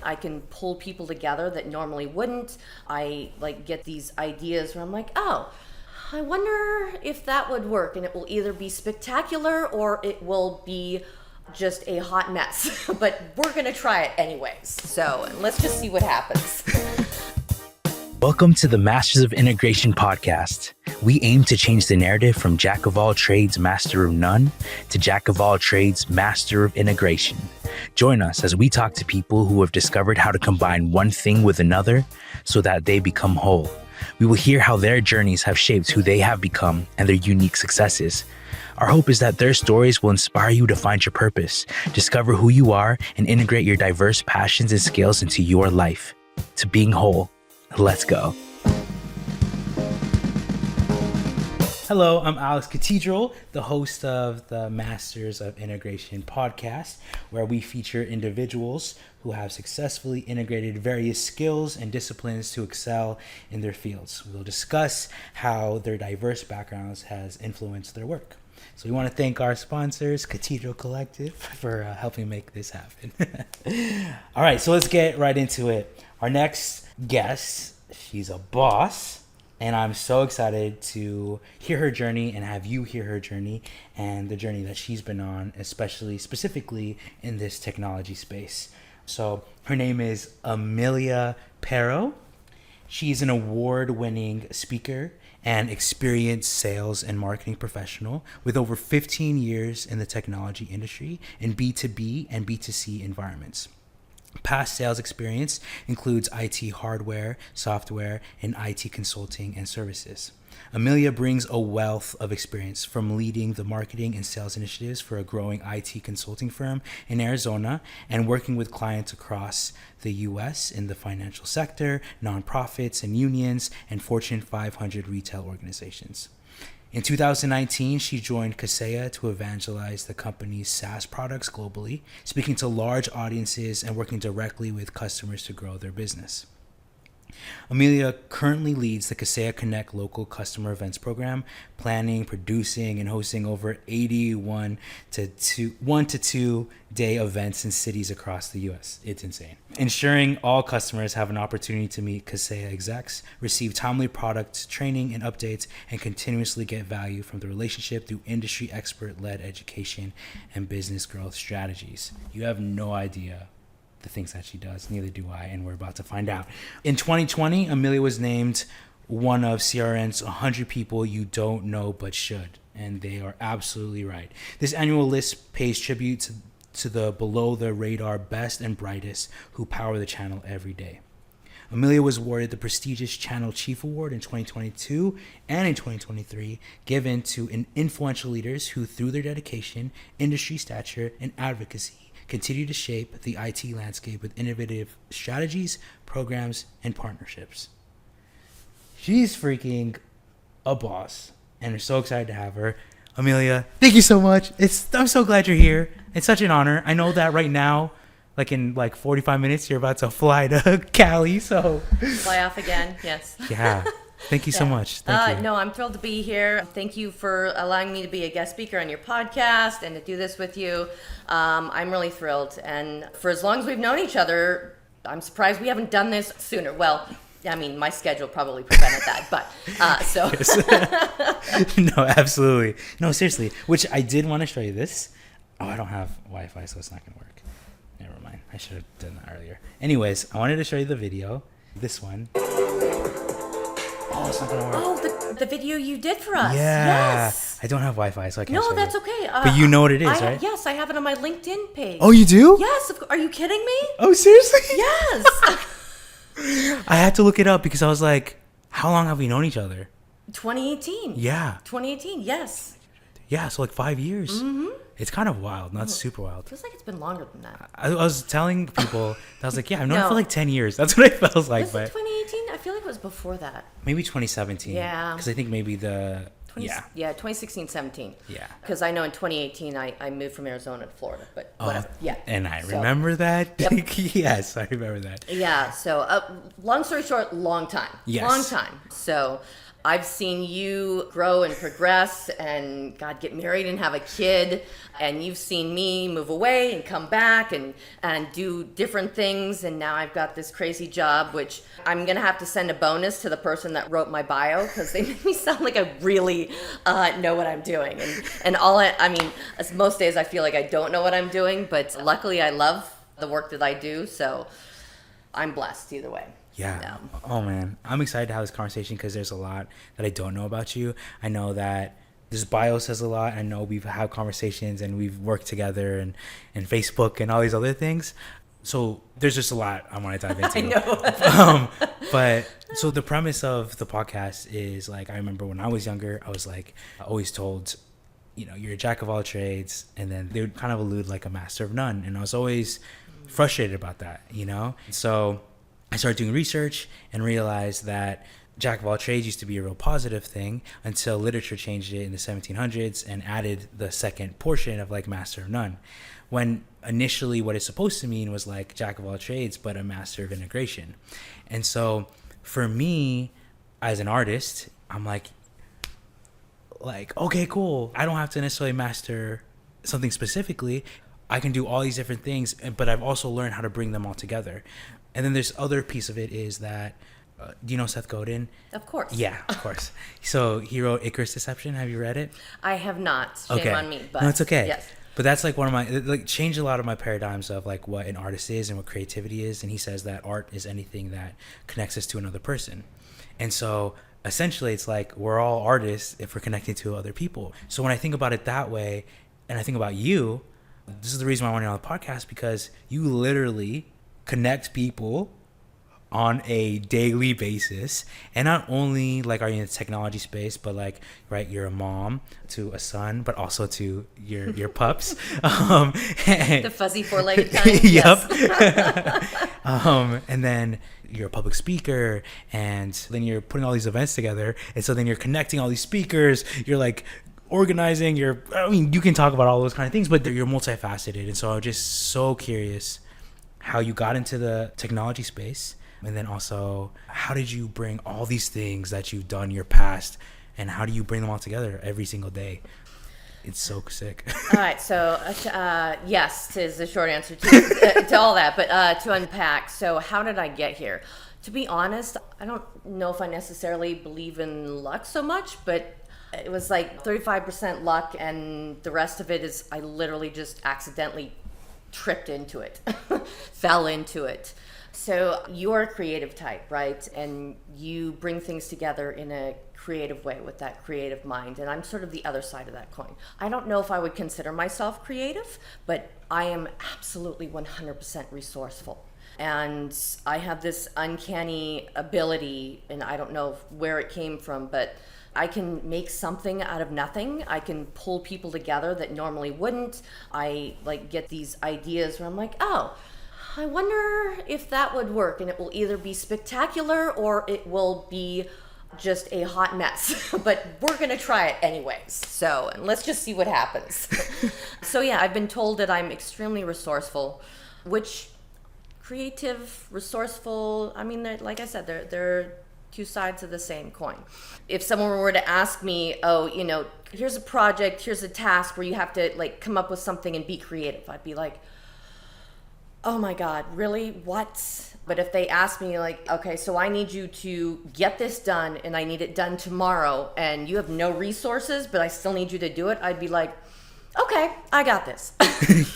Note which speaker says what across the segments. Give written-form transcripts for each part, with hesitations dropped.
Speaker 1: I can pull people together that normally wouldn't. I get these ideas where I'm like, oh, I wonder if that would work, and it will either be spectacular or it will be just a hot mess. But we're gonna try it anyways. So let's just see what happens.
Speaker 2: Welcome to the Masters of Integration podcast. We aim to change the narrative from Jack of all trades, master of none, to Jack of all trades, master of integration. Join us as we talk to people who have discovered how to combine one thing with another so that they become whole. We will hear how their journeys have shaped who they have become and their unique successes. Our hope is that their stories will inspire you to find your purpose, discover who you are, and integrate your diverse passions and skills into your life. To being whole. Let's go. Hello, I'm Alex Cathedral, the host of the Masters of Integration podcast, where we feature individuals who have successfully integrated various skills and disciplines to excel in their fields. We'll discuss how their diverse backgrounds has influenced their work. So we want to thank our sponsors, Cathedral Collective, for helping make this happen. All right, so let's get right into it. Our next guest, she's a boss, and I'm so excited to hear her journey and have you hear her journey and the journey that she's been on, specifically in this technology space. So her name is Amelia Paro. She's an award-winning speaker and experienced sales and marketing professional with over 15 years in the technology industry in B2B and B2C environments. Past sales experience includes IT hardware, software, and IT consulting and services. Amelia brings a wealth of experience from leading the marketing and sales initiatives for a growing IT consulting firm in Arizona and working with clients across the U.S. in the financial sector, nonprofits and unions, and Fortune 500 retail organizations. In 2019, she joined Kaseya to evangelize the company's SaaS products globally, speaking to large audiences and working directly with customers to grow their business. Amelia currently leads the Kaseya Connect local customer events program, planning, producing, and hosting over 81 to 2 day events in cities across the U.S. It's insane. Ensuring all customers have an opportunity to meet Kaseya execs, receive timely product training and updates, and continuously get value from the relationship through industry expert-led education and business growth strategies. You have no idea the things that she does, neither do I, and we're about to find out. In 2020, Amelia was named one of CRN's 100 people you don't know but should, and they are absolutely right. This annual list pays tribute to the below-the-radar best and brightest who power the channel every day. Amelia was awarded the prestigious Channel Chief Award in 2022 and in 2023, given to influential leaders who, through their dedication, industry stature, and advocacy, continue to shape the IT landscape with innovative strategies, programs, and partnerships. She's freaking a boss, and we're so excited to have her. Amelia, thank you so much. I'm so glad you're here. It's such an honor. I know that right now, in 45 minutes, you're about to fly to Cali, so...
Speaker 1: Fly off again, yes.
Speaker 2: Yeah. Thank you so much. Thank you.
Speaker 1: No, I'm thrilled to be here. Thank you for allowing me to be a guest speaker on your podcast and to do this with you. I'm really thrilled. And for as long as we've known each other, I'm surprised we haven't done this sooner. Well, I mean, my schedule probably prevented that, but so.
Speaker 2: No, absolutely. No, seriously, which I did want to show you this. Oh, I don't have Wi-Fi, so it's not going to work. Never mind. I should have done that earlier. Anyways, I wanted to show you the video. This one. Oh, it's not gonna work.
Speaker 1: Oh, the video you did for us.
Speaker 2: Yeah.
Speaker 1: Yes.
Speaker 2: I don't have Wi-Fi, so I can't.
Speaker 1: No, that's okay.
Speaker 2: But you know what it is, right?
Speaker 1: Yes, I have it on my LinkedIn page.
Speaker 2: Oh, you do?
Speaker 1: Yes. Are you kidding me?
Speaker 2: Oh, seriously?
Speaker 1: Yes.
Speaker 2: I had to look it up because I was like, how long have we known each other?
Speaker 1: 2018.
Speaker 2: Yeah.
Speaker 1: 2018. Yes.
Speaker 2: Yeah, so 5 years.
Speaker 1: Mm-hmm.
Speaker 2: It's kind of wild, not super wild.
Speaker 1: Feels like it's been longer than that.
Speaker 2: I was telling people, I was like, yeah, I've known her for 10 years. That's what it feels like.
Speaker 1: Was it 2018? I feel like it was before that.
Speaker 2: Maybe 2017.
Speaker 1: Yeah.
Speaker 2: Because I think maybe
Speaker 1: 2016, 17.
Speaker 2: Yeah.
Speaker 1: Because I know in 2018 I moved from Arizona to Florida, but whatever. Yeah.
Speaker 2: And I remember that.
Speaker 1: Yep.
Speaker 2: Yes, I remember that.
Speaker 1: Yeah. So long story short, long time.
Speaker 2: Yes.
Speaker 1: Long time. So I've seen you grow and progress and get married and have a kid, and you've seen me move away and come back and do different things, and now I've got this crazy job, which I'm gonna have to send a bonus to the person that wrote my bio, because they make me sound like I really know what I'm doing, and I mean, as most days I feel like I don't know what I'm doing, but luckily I love the work that I do, so I'm blessed either way.
Speaker 2: Yeah. Oh man, I'm excited to have this conversation because there's a lot that I don't know about you. I know that this bio says a lot. I know we've had conversations and we've worked together and Facebook and all these other things. So there's just a lot I want to dive into.
Speaker 1: I know.
Speaker 2: But so the premise of the podcast is, like, I remember when I was younger, I was like always told, you're a jack of all trades, and then they would kind of allude like a master of none, and I was always frustrated about that. So I started doing research and realized that jack of all trades used to be a real positive thing until literature changed it in the 1700s and added the second portion of like master of none, when initially what it's supposed to mean was like jack of all trades but a master of integration. And so for me as an artist, I'm like, okay, cool, I don't have to necessarily master something specifically. I can do all these different things, but I've also learned how to bring them all together. And then there's other piece of it is that, do you know Seth Godin?
Speaker 1: Of course.
Speaker 2: Yeah, of course. So he wrote Icarus Deception. Have you read it?
Speaker 1: I have not. Shame on me. But
Speaker 2: no, it's okay.
Speaker 1: Yes.
Speaker 2: But that's like one of my, changed a lot of my paradigms of like what an artist is and what creativity is. And he says that art is anything that connects us to another person. And so essentially it's like we're all artists if we're connecting to other people. So when I think about it that way, and I think about you, this is the reason why I want you on the podcast, because you literally connect people on a daily basis. And not only like are you in the technology space, but like, right, you're a mom to a son, but also to your pups.
Speaker 1: The fuzzy four-legged kind.
Speaker 2: Yep. And then you're a public speaker, and then you're putting all these events together, and so then you're connecting all these speakers, you're like organizing, you can talk about all those kind of things, but you're multifaceted. And so I'm just so curious how you got into the technology space, and then also how did you bring all these things that you've done in your past, and how do you bring them all together every single day? It's so sick.
Speaker 1: All right, so yes is the short answer to all that, but to unpack. So how did I get here? To be honest, I don't know if I necessarily believe in luck so much, but it was like 35% luck, and the rest of it is I literally just accidentally tripped into it, fell into it. So you're a creative type, right? And you bring things together in a creative way with that creative mind. And I'm sort of the other side of that coin. I don't know if I would consider myself creative, but I am absolutely 100% resourceful. And I have this uncanny ability, and I don't know where it came from, but I can make something out of nothing. I can pull people together that normally wouldn't. I get these ideas where I'm like, oh, I wonder if that would work, and it will either be spectacular or it will be just a hot mess. But we're gonna try it anyways. So, and let's just see what happens. So yeah, I've been told that I'm extremely resourceful, which creative, resourceful, I mean, like I said, they're two sides of the same coin. If someone were to ask me, oh, here's a project, here's a task where you have to come up with something and be creative, I'd be like, oh my God, really? What? But if they ask me okay, so I need you to get this done and I need it done tomorrow and you have no resources, but I still need you to do it, I'd be like, okay, I got this.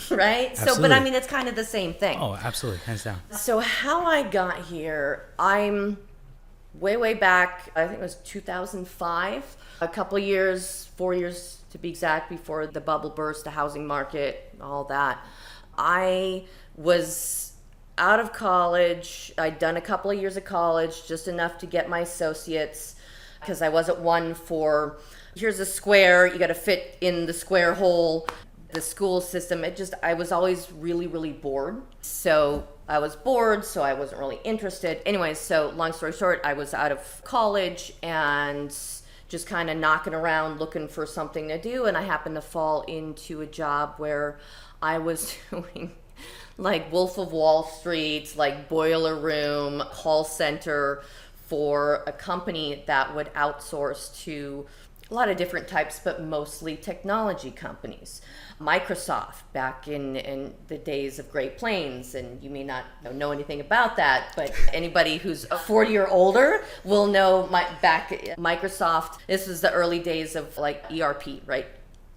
Speaker 1: Right?
Speaker 2: Absolutely.
Speaker 1: So, but I mean, it's kind of the same thing.
Speaker 2: Oh, absolutely. Hands down.
Speaker 1: So how I got here, I'm way back, I think it was 2005, a couple of years, 4 years to be exact, before the bubble burst, the housing market, all that. I was out of college. I'd done a couple of years of college, just enough to get my associates, because I wasn't one for, here's a square, you got to fit in the square hole. The school system, I was always really bored. So I was bored, so I wasn't really interested. Anyways, so long story short, I was out of college and just kind of knocking around looking for something to do, and I happened to fall into a job where I was doing Wolf of Wall Street, Boiler Room, call center for a company that would outsource to a lot of different types, but mostly technology companies. Microsoft, back in the days of Great Plains, and you may not know anything about that, but anybody who's 40 or older will know back at Microsoft, this was the early days of like ERP, right?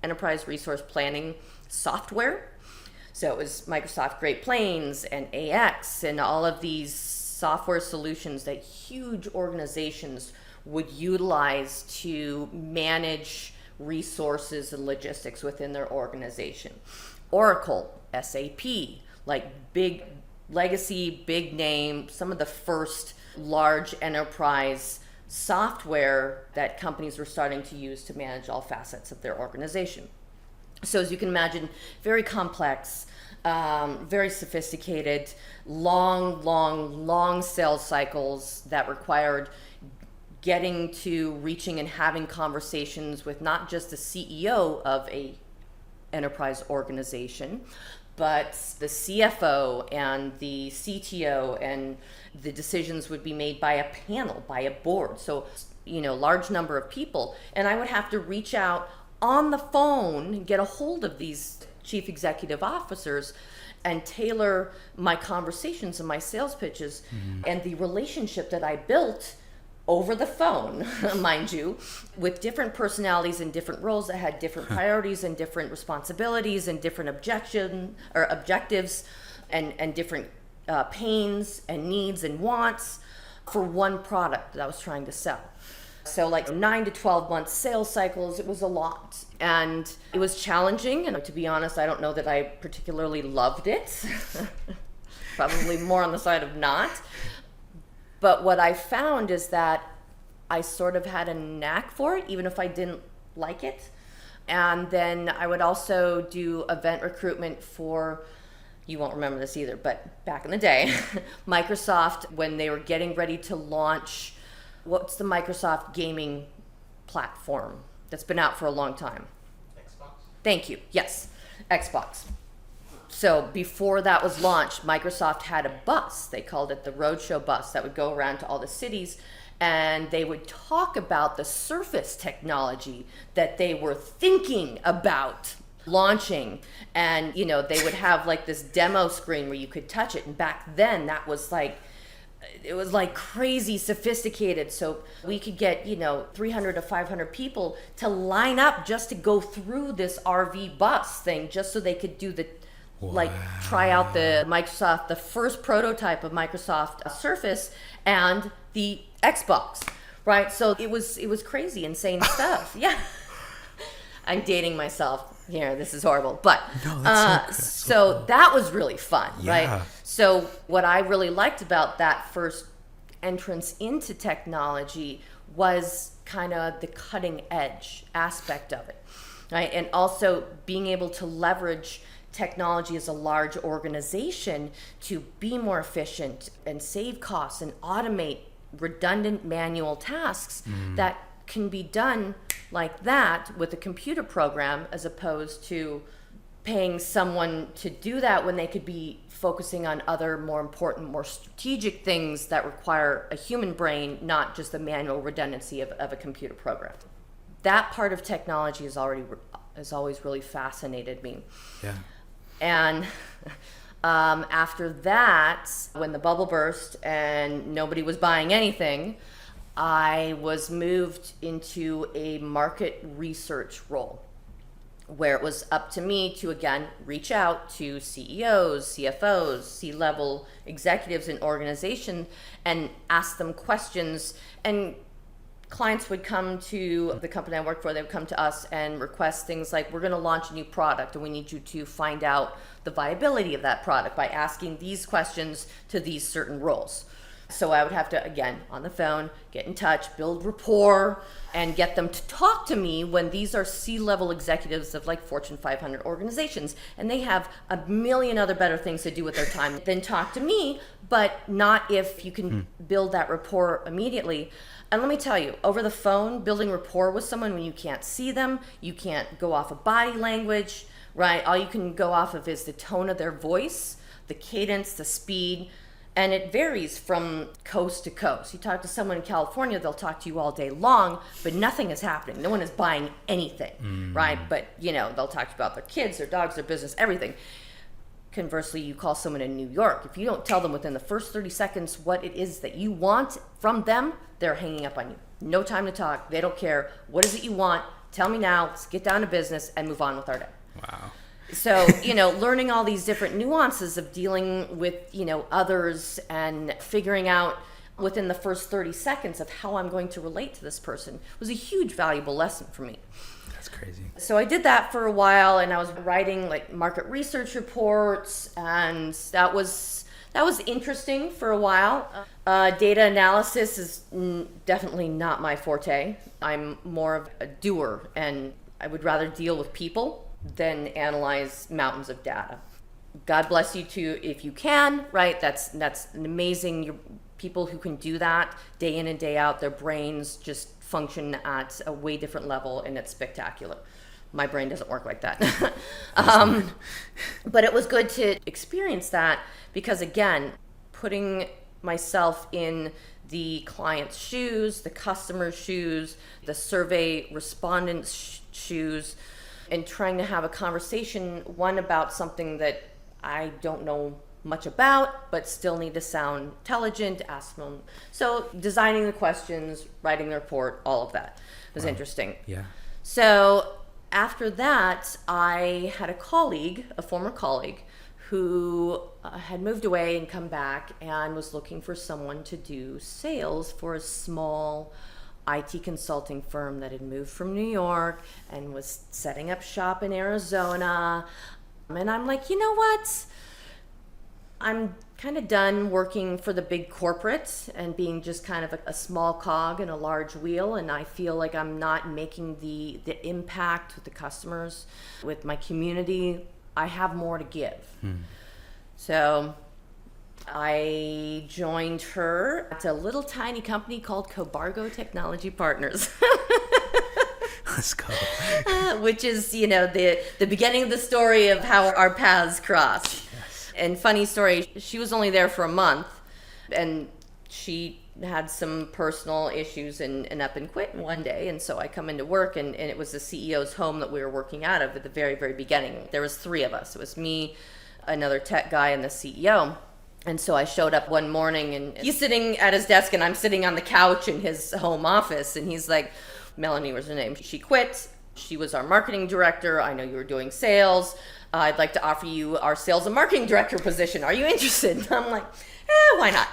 Speaker 1: Enterprise Resource Planning software. So it was Microsoft Great Plains and AX and all of these software solutions that huge organizations would utilize to manage resources and logistics within their organization. Oracle, SAP, like big legacy, big name, some of the first large enterprise software that companies were starting to use to manage all facets of their organization. So as you can imagine, very complex, very sophisticated, long sales cycles that required getting to reaching and having conversations with not just the CEO of a enterprise organization, but the CFO and the CTO, and the decisions would be made by a panel, by a board. So, large number of people. And I would have to reach out on the phone, get a hold of these chief executive officers and tailor my conversations and my sales pitches. And the relationship that I built over the phone, mind you, with different personalities and different roles that had different priorities and different responsibilities and different objectives and different pains and needs and wants for one product that I was trying to sell. So like 9 to 12 month sales cycles, it was a lot. And it was challenging. And to be honest, I don't know that I particularly loved it. Probably more on the side of not. But what I found is that I sort of had a knack for it, even if I didn't like it. And then I would also do event recruitment for, you won't remember this either, but back in the day, Microsoft, when they were getting ready to launch, what's the Microsoft gaming platform that's been out for a long time?
Speaker 3: Xbox.
Speaker 1: Thank you. Yes, Xbox. So before that was launched, Microsoft had a bus. They called it the Roadshow bus that would go around to all the cities, and they would talk about the Surface technology that they were thinking about launching. And, they would have like this demo screen where you could touch it. And back then that was like, it was like crazy sophisticated. So we could get, 300 to 500 people to line up just to go through this RV bus thing, just so they could do the, try out the first prototype of Microsoft Surface and the Xbox, right? So it was crazy, insane stuff. Yeah. I'm dating myself here. This is horrible. But
Speaker 2: no, that's
Speaker 1: so that was really fun,
Speaker 2: yeah.
Speaker 1: right? So what I really liked about that first entrance into technology was kind of the cutting edge aspect of it, right? And also being able to leverage technology as a large organization to be more efficient and save costs and automate redundant manual tasks that can be done like that with a computer program, as opposed to paying someone to do that when they could be focusing on other more important, more strategic things that require a human brain, not just the manual redundancy of a computer program. That part of technology has always really fascinated me.
Speaker 2: Yeah.
Speaker 1: And after that, when the bubble burst and nobody was buying anything, I was moved into a market research role, where it was up to me to, again, reach out to CEOs, CFOs, C-level executives in organizations and ask them questions. And clients would come to the company I work for, they would come to us and request things like, we're going to launch a new product and we need you to find out the viability of that product by asking these questions to these certain roles. So I would have to, again, on the phone, get in touch, build rapport, and get them to talk to me when these are C-level executives of like Fortune 500 organizations, and they have a million other better things to do with their time than talk to me, but not if you can build that rapport immediately. And let me tell you, over the phone, building rapport with someone when you can't see them, you can't go off of body language, right? All you can go off of is the tone of their voice, the cadence, the speed. And it varies from coast to coast. You talk to someone in California, they'll talk to you all day long, but nothing is happening. No one is buying anything, right? But, they'll talk to you about their kids, their dogs, their business, everything. Conversely, you call someone in New York. If you don't tell them within the first 30 seconds what it is that you want from them, they're hanging up on you. No time to talk. They don't care. What is it you want? Tell me now. Let's get down to business and move on with our day.
Speaker 2: Wow.
Speaker 1: So, learning all these different nuances of dealing with, others and figuring out within the first 30 seconds of how I'm going to relate to this person was a huge valuable lesson for me.
Speaker 2: That's crazy.
Speaker 1: So I did that for a while, and I was writing like market research reports, and that was interesting for a while. Data analysis is definitely not my forte. I'm more of a doer, and I would rather deal with people than analyze mountains of data. God bless you too if you can, right? That's an amazing people who can do that day in and day out. Their brains just function at a way different level, and it's spectacular. My brain doesn't work like that. But it was good to experience that because, again, putting myself in the client's shoes, the customer's shoes, the survey respondent's shoes, and trying to have a conversation, one about something that I don't know much about, but still need to sound intelligent, ask them. So designing the questions, writing the report, all of that was interesting.
Speaker 2: Yeah.
Speaker 1: So after that, I had a former colleague, who had moved away and come back and was looking for someone to do sales for a small IT consulting firm that had moved from New York and was setting up shop in Arizona. And I'm like, you know what? I'm kind of done working for the big corporates and being just kind of a small cog in a large wheel. And I feel like I'm not making the impact with the customers, with my community. I have more to give. So I joined her at a little tiny company called Cobargo Technology Partners.
Speaker 2: Let's go.
Speaker 1: Which is, the beginning of the story of how our paths crossed.
Speaker 2: Yes.
Speaker 1: And funny story, she was only there for a month, and she had some personal issues and up and quit one day. And so I come into work, and it was the CEO's home that we were working out of at the very, very beginning. There was 3 of us. It was me, another tech guy, and the CEO. And so I showed up one morning, and he's sitting at his desk, and I'm sitting on the couch in his home office. And he's like, Melanie was her name. She quit. She was our marketing director. I know you were doing sales. I'd like to offer you our sales and marketing director position. Are you interested? And I'm like, why not?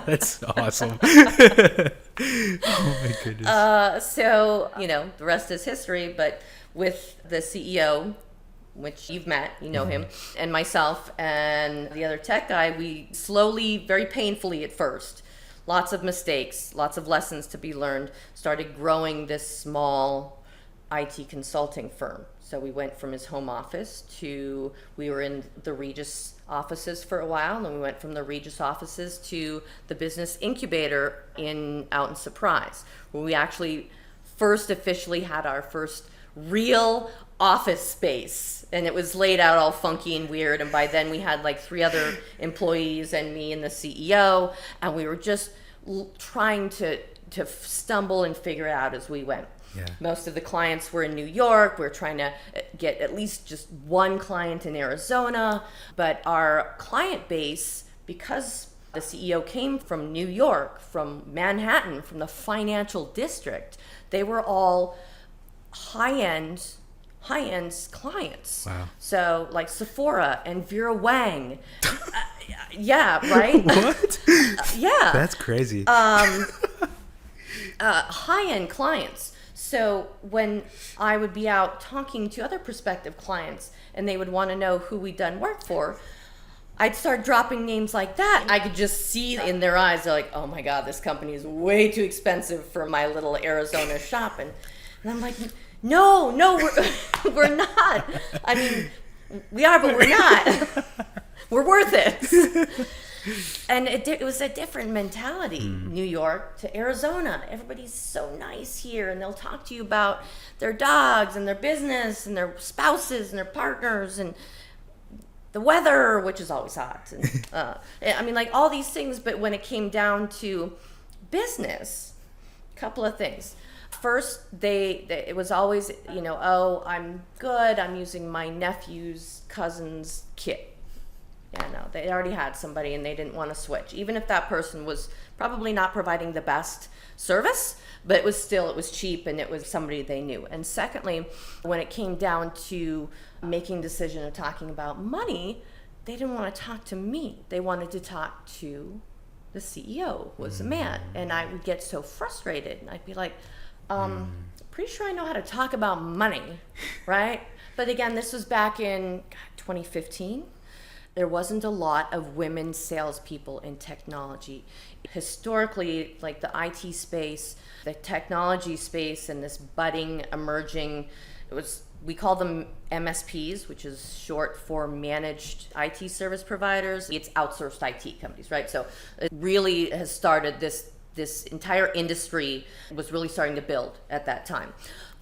Speaker 2: That's awesome. Oh my goodness.
Speaker 1: So, the rest is history. But with the CEO, which you've met, him, and myself and the other tech guy, we slowly, very painfully at first, lots of mistakes, lots of lessons to be learned, started growing this small IT consulting firm. So we went from his home office we were in the Regis offices for a while, and then we went from the Regis offices to the business incubator out in Surprise, where we actually first officially had our first real office space, and it was laid out all funky and weird. And by then we had like 3 other employees and me and the CEO, and we were just trying to stumble and figure it out as we went.
Speaker 2: Yeah.
Speaker 1: Most of the clients were in New York. We were trying to get at least just one client in Arizona, but our client base, because the CEO came from New York, from Manhattan, from the financial district, they were all high-end clients.
Speaker 2: Wow.
Speaker 1: So like Sephora and Vera Wang. Yeah, right?
Speaker 2: What?
Speaker 1: Yeah.
Speaker 2: That's crazy.
Speaker 1: High-end clients. So when I would be out talking to other prospective clients and they would want to know who we'd done work for, I'd start dropping names like that. I could just see in their eyes, they're like, oh my God, this company is way too expensive for my little Arizona shop. And I'm like, no, we're not. I mean, we are, but we're not. We're worth it. And it was a different mentality, New York to Arizona. Everybody's so nice here, and they'll talk to you about their dogs and their business and their spouses and their partners. And the weather, which is always hot. And, I mean, like all these things. But when it came down to business, a couple of things. First, it was always, oh, I'm good. I'm using my nephew's cousin's kit. Yeah, no, they already had somebody and they didn't want to switch. Even if that person was probably not providing the best service, but it was cheap and it was somebody they knew. And secondly, when it came down to making decision of talking about money, they didn't want to talk to me. They wanted to talk to the CEO, who was a man. And I would get so frustrated and I'd be like, pretty sure I know how to talk about money, right? But again, this was back in 2015. There wasn't a lot of women salespeople in technology. Historically, like the IT space, the technology space, and this budding, emerging, we call them MSPs, which is short for managed IT service providers. It's outsourced IT companies, right? So it really has started this entire industry was really starting to build at that time.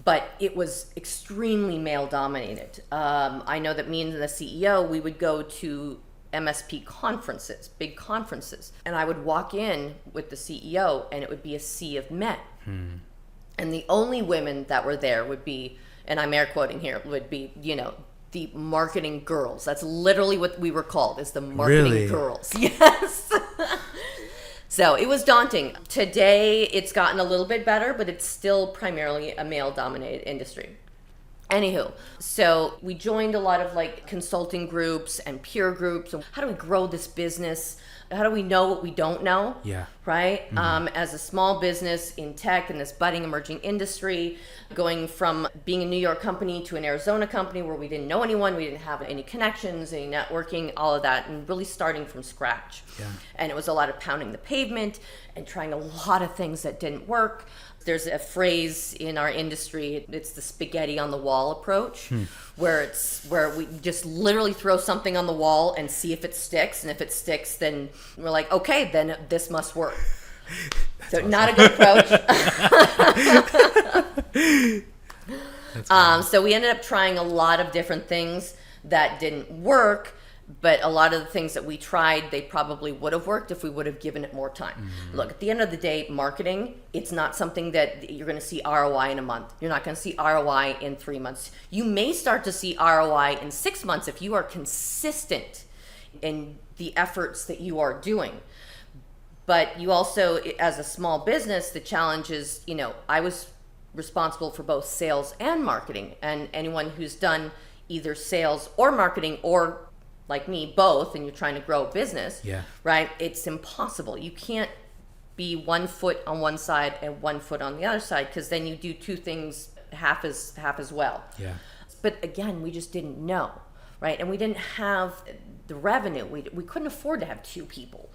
Speaker 1: But it was extremely male dominated. I know that me and the CEO, we would go to MSP conferences, big conferences, and I would walk in with the CEO and it would be a sea of men. And the only women that were there would be, and I'm air quoting here, would be, the marketing girls. That's literally what we were called, is the marketing girls. Yes. So it was daunting. Today, it's gotten a little bit better, but it's still primarily a male-dominated industry. Anywho, so we joined a lot of like consulting groups and peer groups. And how do we grow this business? How do we know what we don't know?
Speaker 2: Yeah.
Speaker 1: Right? As a small business in tech in this budding emerging industry, going from being a New York company to an Arizona company where we didn't know anyone, we didn't have any connections, any networking, all of that, and really starting from scratch.
Speaker 2: Yeah.
Speaker 1: And it was a lot of pounding the pavement and trying a lot of things that didn't work. There's a phrase in our industry, it's the spaghetti on the wall approach, where we just literally throw something on the wall and see if it sticks. And if it sticks, then we're like, okay, then this must work. So awesome. Not a good approach. So we ended up trying a lot of different things that didn't work. But a lot of the things that we tried, they probably would have worked if we would have given it more time. Look, at the end of the day, marketing, it's not something that you're going to see ROI in a month. You're not going to see ROI in 3 months. You may start to see ROI in 6 months if you are consistent in the efforts that you are doing. But you also, as a small business, the challenge is, I was responsible for both sales and marketing. And anyone who's done either sales or marketing or like me, both, and you're trying to grow a business, right? It's impossible. You can't be 1 foot on one side and 1 foot on the other side, because then you do two things half as well. Yeah. But again, we just didn't know, right? And we didn't have the revenue. We couldn't afford to have 2 people.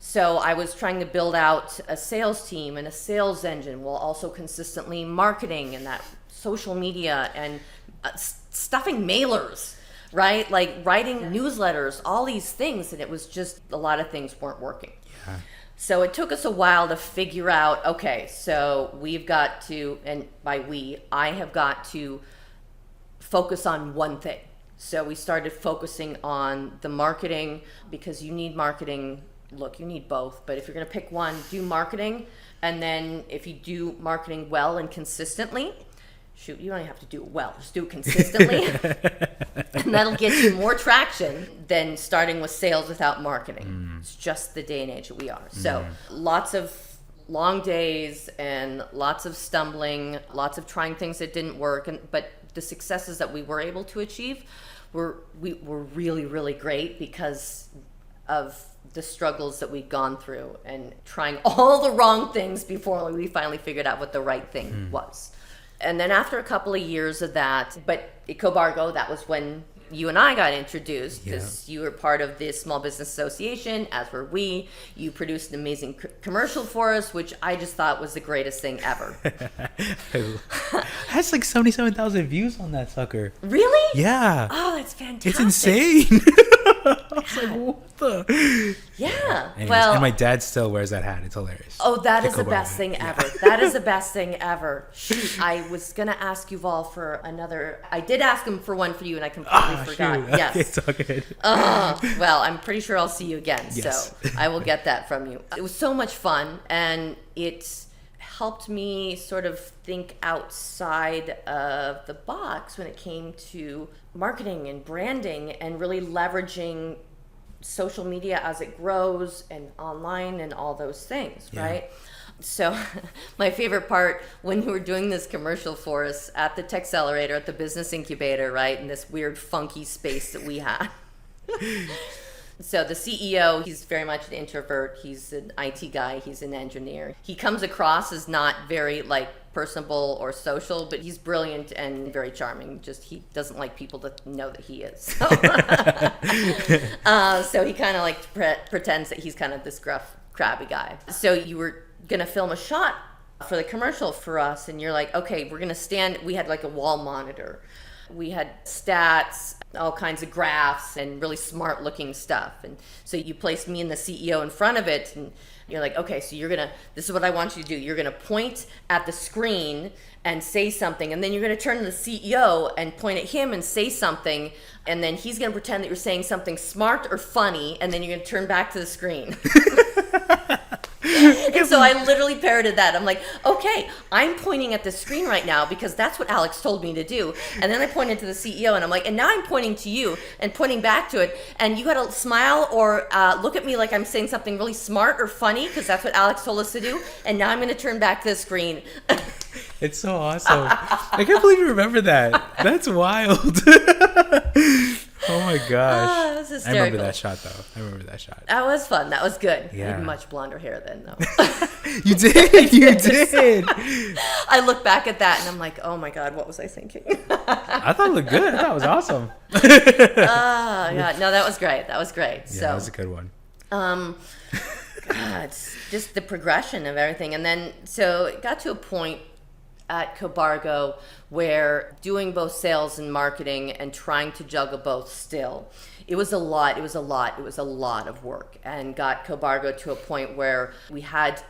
Speaker 1: So I was trying to build out a sales team and a sales engine while also consistently marketing and that social media and stuffing mailers, right? Like writing newsletters, all these things. And it was just a lot of things weren't working. Yeah. So it took us a while to figure out, okay, so we've got to, and by we, I have got to focus on one thing. So we started focusing on the marketing, because you need marketing. Look, you need both, but if you're going to pick one, do marketing. And then if you do marketing well and consistently, shoot, you don't even have to do it well, just do it consistently. And that'll get you more traction than starting with sales without marketing. It's just the day and age that we are. So lots of long days and lots of stumbling, lots of trying things that didn't work. But the successes that we were able to achieve were really, really great because of the struggles that we'd gone through and trying all the wrong things before we finally figured out what the right thing was. And then after a couple of years of that, but at Cobargo, that was when you and I got introduced, because you were part of the Small Business Association, as were we. You produced an amazing commercial for us, which I just thought was the greatest thing ever.
Speaker 2: Has like 77,000 views on that sucker.
Speaker 1: Really?
Speaker 2: Yeah.
Speaker 1: Oh, that's fantastic.
Speaker 2: It's insane. was like, what the?
Speaker 1: Yeah.
Speaker 2: Anyways,
Speaker 1: Well,
Speaker 2: and my dad still wears that hat. It's hilarious.
Speaker 1: oh, that is the
Speaker 2: Pickleback
Speaker 1: best
Speaker 2: hat.
Speaker 1: thing ever. That is the best thing ever. Shoot, I was going to ask Yuval for another. I did ask him for one for you, and I completely forgot.
Speaker 2: Shoot.
Speaker 1: Yes.
Speaker 2: Okay, it's all good.
Speaker 1: Well, I'm pretty sure I'll see you again,
Speaker 2: Yes.
Speaker 1: so I will get that from you. It was so much fun, and it helped me sort of think outside of the box when it came to marketing and branding and really leveraging social media as it grows and online and all those things,
Speaker 2: Yeah.
Speaker 1: right? So my favorite part when we were doing this commercial for us at the Techcelerator, at the business incubator, right, in this weird funky space that we had. So the CEO, he's very much an introvert. He's an IT guy. He's an engineer. He comes across as not very personable or social, but he's brilliant and very charming. Just he doesn't like people to know that he is. So, so he kind of pretends that he's kind of this gruff, crabby guy. So you were gonna film a shot for the commercial for us, and you're like, okay, we're gonna stand. We had a wall monitor. We had stats, all kinds of graphs, and really smart looking stuff. And so you placed me and the CEO in front of it, and you're like, okay, so this is what I want you to do. You're gonna point at the screen and say something, and then you're gonna turn to the CEO and point at him and say something, and then he's gonna pretend that you're saying something smart or funny, and then you're gonna turn back to the screen. And so I literally parroted that. I'm like, okay, I'm pointing at the screen right now because that's what Alex told me to do. And then I pointed to the CEO and I'm like, and now I'm pointing to you and pointing back to it. And you got to smile or look at me like I'm saying something really smart or funny because that's what Alex told us to do. And now I'm going to turn back to the screen.
Speaker 2: It's so awesome. I can't believe you remember that. That's wild. Oh my gosh.
Speaker 1: That's hysterical.
Speaker 2: I remember that shot though. I remember that shot.
Speaker 1: That was fun. That was good.
Speaker 2: Yeah.
Speaker 1: You had much blonder hair then, though.
Speaker 2: You did. You did.
Speaker 1: I look back at that and I'm like, oh my God, what was I thinking?
Speaker 2: I thought it looked good. I thought it was awesome.
Speaker 1: Yeah, no, that was great. That was great.
Speaker 2: Yeah,
Speaker 1: So,
Speaker 2: that was a good one.
Speaker 1: God, it's just the progression of everything. And then, so it got to a point at Cobargo where doing both sales and marketing and trying to juggle both still, it was a lot of work, and got Cobargo to a point where we had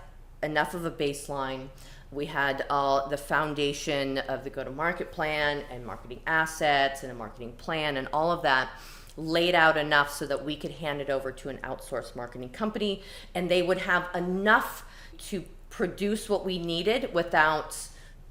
Speaker 1: enough of a baseline. We had the foundation of the go-to-market plan and marketing assets and a marketing plan and all of that laid out enough so that we could hand it over to an outsourced marketing company, and they would have enough to produce what we needed without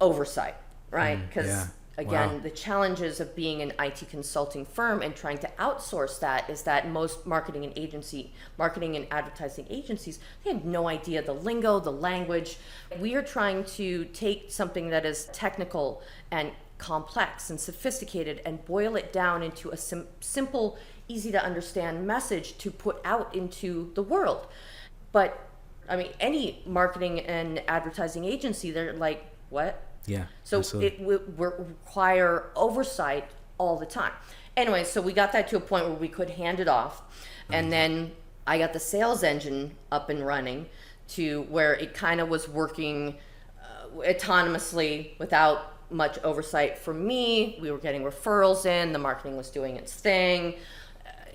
Speaker 1: oversight, right? Because
Speaker 2: yeah.
Speaker 1: again,
Speaker 2: Wow.
Speaker 1: the challenges of being an IT consulting firm and trying to outsource that is that most marketing and advertising agencies, they have no idea the lingo, the language. We are trying to take something that is technical and complex and sophisticated and boil it down into a simple, easy to understand message to put out into the world. But I mean, any marketing and advertising agency, they're like, what?
Speaker 2: Yeah.
Speaker 1: So
Speaker 2: absolutely.
Speaker 1: it would require oversight all the time. Anyway, so we got that to a point where we could hand it off. And then I got the sales engine up and running to where it kind of was working autonomously without much oversight from me. We were getting referrals in, the marketing was doing its thing.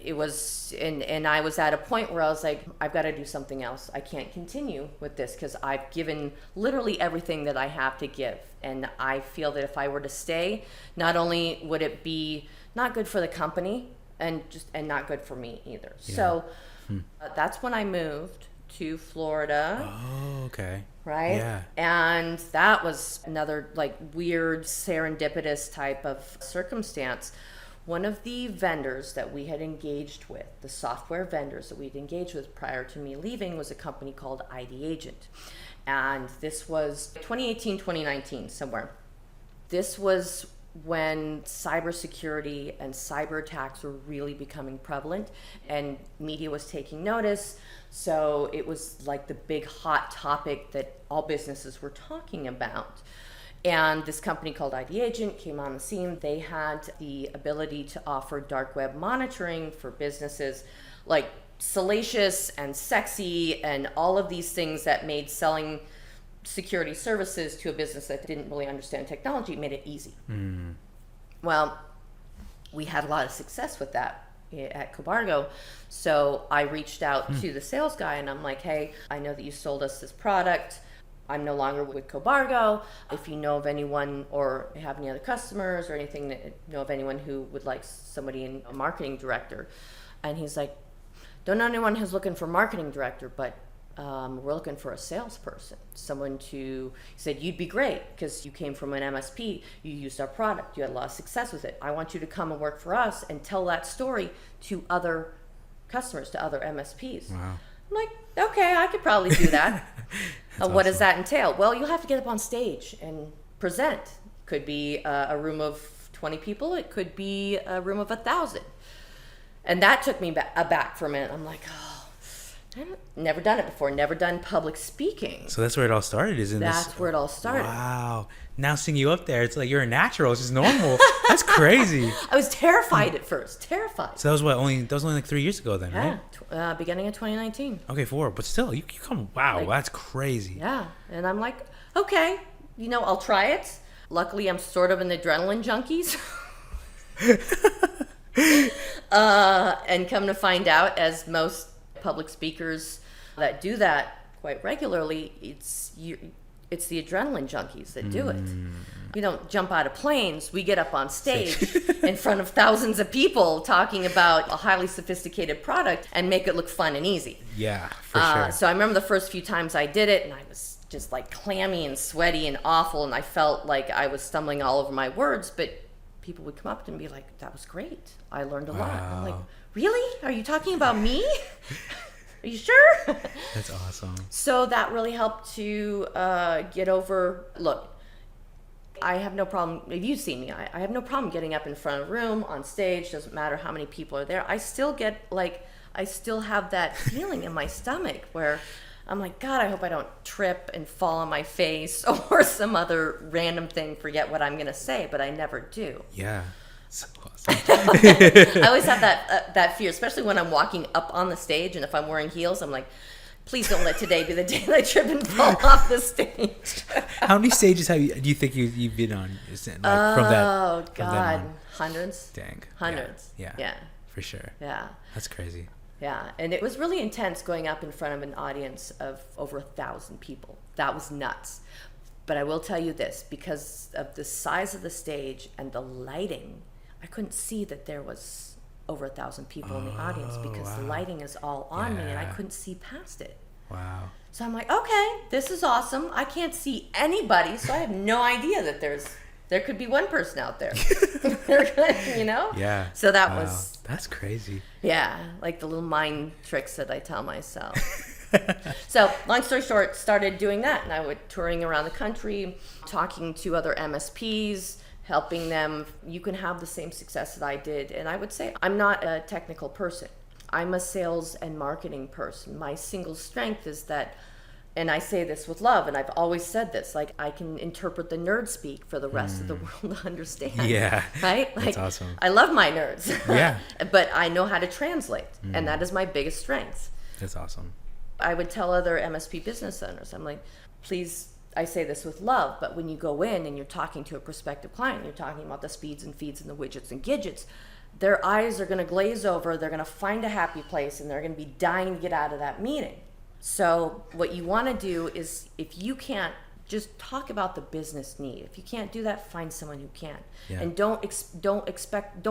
Speaker 1: It was, and I was at a point where I was like, I've got to do something else. I can't continue with this because I've given literally everything that I have to give. And I feel that if I were to stay, not only would it be not good for the company and not good for me either.
Speaker 2: Yeah.
Speaker 1: So that's when I moved to Florida.
Speaker 2: Oh, okay.
Speaker 1: Right?
Speaker 2: Yeah.
Speaker 1: And that was another weird serendipitous type of circumstance. One of the vendors that we had engaged with, the software vendors that we'd engaged with prior to me leaving, was a company called ID Agent. And this was 2018, 2019, somewhere. This was when cybersecurity and cyber attacks were really becoming prevalent and media was taking notice. So it was like the big hot topic that all businesses were talking about. And this company called ID Agent came on the scene. They had the ability to offer dark web monitoring for businesses, like salacious and sexy and all of these things that made selling security services to a business that didn't really understand technology, made it easy. Well, we had a lot of success with that at Cobargo. So I reached out to the sales guy and I'm like, hey, I know that you sold us this product. I'm no longer with Cobargo. If you know of anyone or have any other customers or anything, that know of anyone who would like somebody in a marketing director. And he's like, don't know anyone who's looking for marketing director, but we're looking for a salesperson, someone to, he said, you'd be great because you came from an MSP, you used our product, you had a lot of success with it. I want you to come and work for us and tell that story to other customers, to other MSPs.
Speaker 2: Wow.
Speaker 1: I'm like, okay, I could probably do that. What
Speaker 2: awesome.
Speaker 1: does that entail? Well, you'll have to get up on stage and present. Could be a room of 20 people. It could be a room of 1,000. And that took me aback for a minute. I'm like, oh, I've never done it before. Never done public speaking.
Speaker 2: So that's where it all started, isn't it?
Speaker 1: That's where it all started.
Speaker 2: Wow. Now seeing you up there, it's like you're a natural. It's just normal. That's crazy.
Speaker 1: I was terrified at first. Terrified.
Speaker 2: So that was only like 3 years ago then, right?
Speaker 1: Yeah, beginning of 2019.
Speaker 2: Okay, 4. But still, you come, wow,
Speaker 1: Like,
Speaker 2: that's crazy.
Speaker 1: Yeah. And I'm like, okay, I'll try it. Luckily, I'm sort of an adrenaline junkies. And come to find out, as most public speakers that do that quite regularly, it's the adrenaline junkies that do it. You don't jump out of planes. We get up on stage in front of thousands of people talking about a highly sophisticated product and make it look fun and easy.
Speaker 2: Yeah, for sure.
Speaker 1: So I remember the first few times I did it, and I was just like clammy and sweaty and awful, and I felt like I was stumbling all over my words, but people would come up to me and be like, that was great. I learned a lot. I'm like, really? Are you talking about me? Are you sure?
Speaker 2: That's awesome.
Speaker 1: So that really helped to get over, look, I have no problem, if you see me, I have no problem getting up in front of a room, on stage, doesn't matter how many people are there. I still have that feeling in my stomach where I'm like, God, I hope I don't trip and fall on my face or some other random thing, forget what I'm going to say, but I never do.
Speaker 2: Yeah. So awesome.
Speaker 1: I always have that fear, especially when I'm walking up on the stage, and if I'm wearing heels, I'm like, please don't let today be the day that I trip and fall off the stage.
Speaker 2: How many stages do you think you've been on? From that?
Speaker 1: Oh, God. Hundreds.
Speaker 2: Dang.
Speaker 1: Hundreds.
Speaker 2: Yeah. For sure.
Speaker 1: Yeah.
Speaker 2: That's crazy.
Speaker 1: Yeah. And it was really intense going up in front of an audience of over 1,000 people. That was nuts. But I will tell you this, because of the size of the stage and the lighting, I couldn't see that there was over 1,000 people in the audience because the lighting is all on me and I couldn't see past it.
Speaker 2: Wow.
Speaker 1: So I'm like, okay, this is awesome. I can't see anybody, so I have no idea that there could be one person out there.
Speaker 2: Yeah.
Speaker 1: So
Speaker 2: that's crazy.
Speaker 1: Yeah, like the little mind tricks that I tell myself. So long story short, started doing that, and I would touring around the country, talking to other MSPs, helping them. You can have the same success that I did. And I would say I'm not a technical person. I'm a sales and marketing person. My single strength is that, and I say this with love, and I've always said this, like, I can interpret the nerd speak for the rest of the world to understand.
Speaker 2: Yeah.
Speaker 1: Right? Like,
Speaker 2: that's awesome.
Speaker 1: I love my nerds.
Speaker 2: Yeah.
Speaker 1: But I know how to translate, and that is my biggest strength.
Speaker 2: That's awesome.
Speaker 1: I would tell other MSP business owners, I'm like, please, I say this with love, but when you go in and you're talking to a prospective client, you're talking about the speeds and feeds and the widgets and gadgets, their eyes are going to glaze over, they're going to find a happy place, and they're going to be dying to get out of that meeting. So what you want to do is, if you can't, just talk about the business need. If you can't do that, find someone who can.
Speaker 2: Yeah.
Speaker 1: And don't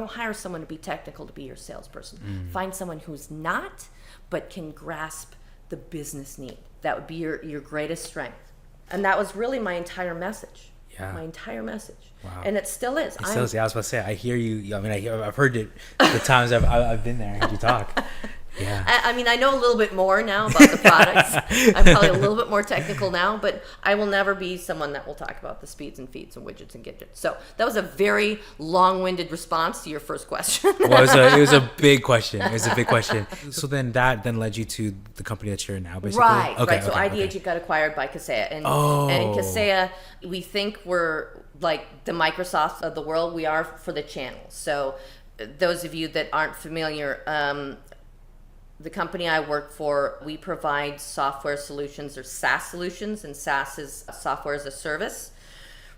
Speaker 1: hire someone to be technical to be your salesperson. Find someone who's not, but can grasp the business need. That would be your greatest strength. And that was really my entire message.
Speaker 2: Yeah.
Speaker 1: My entire message.
Speaker 2: Wow.
Speaker 1: And it still is.
Speaker 2: I was about to say, I hear you. I mean, I've heard it the times I've been there, heard you talk. Yeah.
Speaker 1: I mean, I know a little bit more now about the products. I'm probably a little bit more technical now, but I will never be someone that will talk about the speeds and feeds and widgets and gadgets. So that was a very long-winded response to your first question.
Speaker 2: Well, it was a big question. It was a big question. So then that led you to the company that you're in now, basically?
Speaker 1: Right.
Speaker 2: Okay,
Speaker 1: right. So IDH got acquired by Kaseya. And Kaseya, we think we're like the Microsoft of the world. We are for the channel. So those of you that aren't familiar, the company I work for, we provide software solutions or SaaS solutions, and SaaS is software as a service,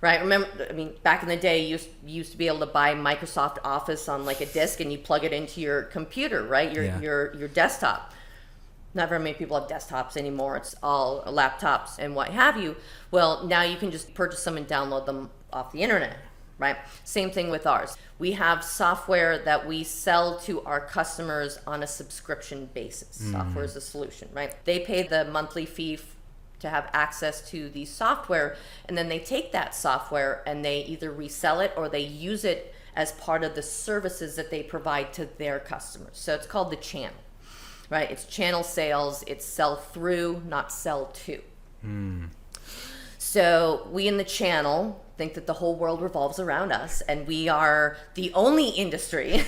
Speaker 1: right? Remember, I mean, back in the day, you used to be able to buy Microsoft Office on like a disk, and you plug it into your computer, right? Your desktop. Not very many people have desktops anymore. It's all laptops and what have you. Well, now you can just purchase them and download them off the internet, right? Same thing with ours. We have software that we sell to our customers on a subscription basis. Software is a solution, right? They pay the monthly fee to have access to the software, and then they take that software and they either resell it or they use it as part of the services that they provide to their customers. So it's called the channel. Right, it's channel sales, it's sell through, not sell to. So we in the channel think that the whole world revolves around us, and we are the only industry.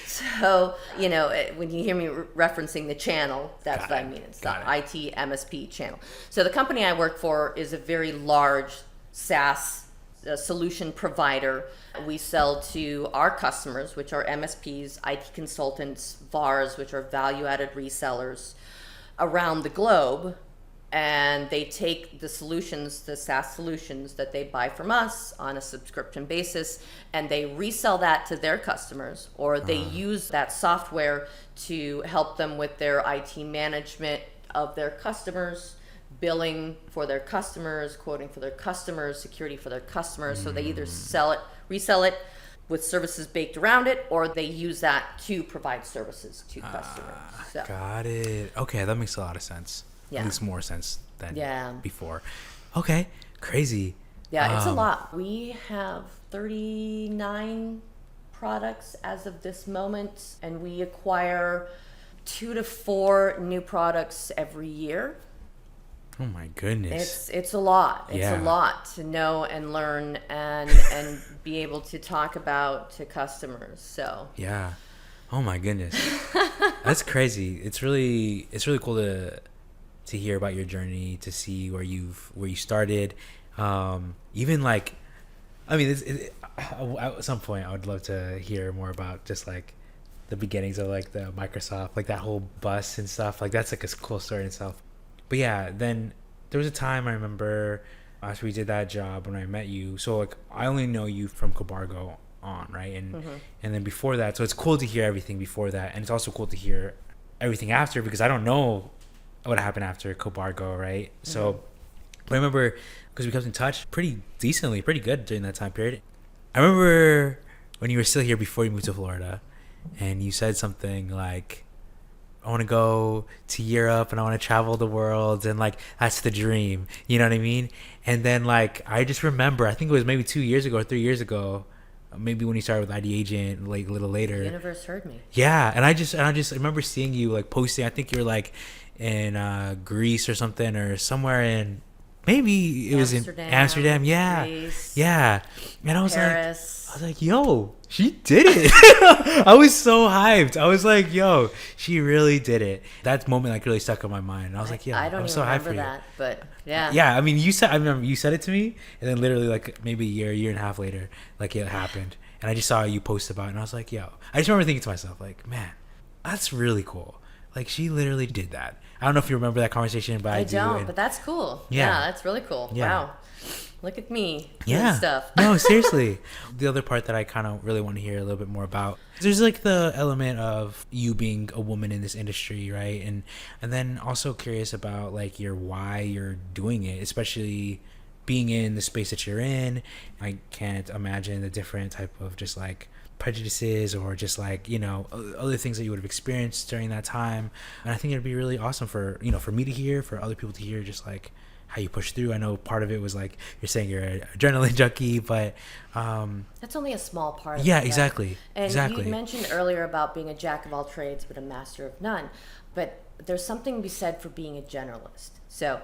Speaker 1: So, you know, when you hear me referencing the channel, that's what I mean. It's the IT MSP channel. So the company I work for is a very large SaaS solution provider. We sell to our customers, which are MSPs, IT consultants, VARs, which are value-added resellers around the globe, and they take the solutions, the SaaS solutions that they buy from us on a subscription basis, and they resell that to their customers, or they use that software to help them with their IT management of their customers, billing for their customers, quoting for their customers, security for their customers. So they either sell it, resell it with services baked around it, or they use that to provide services to customers. So.
Speaker 2: Got it. Okay, that makes a lot of sense.
Speaker 1: Yeah.
Speaker 2: At least more sense than before. Okay, crazy.
Speaker 1: Yeah, it's a lot. We have 39 products as of this moment, and we acquire 2 to 4 new products every year.
Speaker 2: Oh my goodness.
Speaker 1: It's a lot. It's
Speaker 2: Yeah.
Speaker 1: a lot to know and learn and be able to talk about to customers. So
Speaker 2: Yeah. Oh my goodness. That's crazy. It's really cool to hear about your journey, to see where you started. Even like, I mean, at some point I would love to hear more about just like the beginnings of like the Microsoft, like that whole bus and stuff. Like that's like a cool story in itself. But yeah, then there was a time I remember after we did that job when I met you. So like I only know you from Cobargo on, right? And and then before that, so it's cool to hear everything before that, and it's also cool to hear everything after, because I don't know what happened after Cobargo, right? So but I remember, because we kept in touch pretty decently, pretty good during that time period. I remember when you were still here before you moved to Florida, and you said something like, I want to go to Europe and I want to travel the world, and like that's the dream, you know what I mean? And then like I just remember, I think it was maybe 2 years ago or 3 years ago, maybe when you started with ID Agent, like a little later.
Speaker 1: the universe heard me.
Speaker 2: Yeah, and I just remember seeing you like posting. I think you were like in Greece or something, or somewhere in, maybe it was in Amsterdam. Yeah,
Speaker 1: Greece,
Speaker 2: yeah. And I was
Speaker 1: Paris.
Speaker 2: like, yo, she did it. I was so hyped. I was like, yo, she really did it. That moment like really stuck in my mind. And I was like, yeah,
Speaker 1: I don't
Speaker 2: I'm
Speaker 1: even
Speaker 2: so hyped for
Speaker 1: remember
Speaker 2: you.
Speaker 1: that, but yeah.
Speaker 2: Yeah, I mean, I remember you said it to me, and then literally like maybe a year and a half later, like it happened, and I just saw you post about it, and I was like, yo, I just remember thinking to myself, like, man, that's really cool. Like she literally did that. I don't know if you remember that conversation, but I do.
Speaker 1: don't, but that's cool. Yeah, that's really cool.
Speaker 2: Yeah.
Speaker 1: Wow. Look at me doing stuff.
Speaker 2: No, seriously. The other part that I kind of really want to hear a little bit more about, there's like the element of you being a woman in this industry, right? And then also curious about like your why you're doing it, especially being in the space that you're in. I can't imagine the different type of just like prejudices or just like, you know, other things that you would have experienced during that time. And I think it'd be really awesome for, you know, for me to hear, for other people to hear, just like how you push through. I know part of it was like you're saying you're an adrenaline junkie, but
Speaker 1: that's only a small part of
Speaker 2: yeah,
Speaker 1: it.
Speaker 2: exactly.
Speaker 1: And
Speaker 2: exactly.
Speaker 1: you mentioned earlier about being a jack of all trades but a master of none. But there's something to be said for being a generalist. So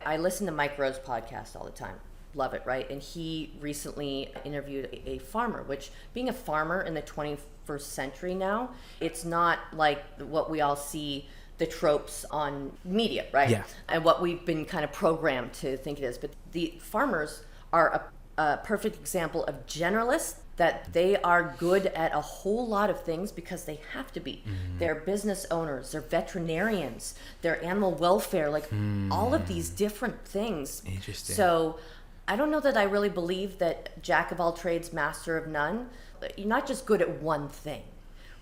Speaker 1: I listen to Mike Rowe's podcast all the time. Love it, right? And he recently interviewed a farmer, which being a farmer in the 21st century now, it's not like what we all see the tropes on media, right?
Speaker 2: Yeah.
Speaker 1: And what we've been kind of programmed to think it is. But the farmers are a perfect example of generalists, that they are good at a whole lot of things because they have to be. They're business owners, they're veterinarians, they're animal welfare, like all of these different things.
Speaker 2: Interesting.
Speaker 1: So I don't know that I really believe that jack of all trades, master of none. You're not just good at one thing,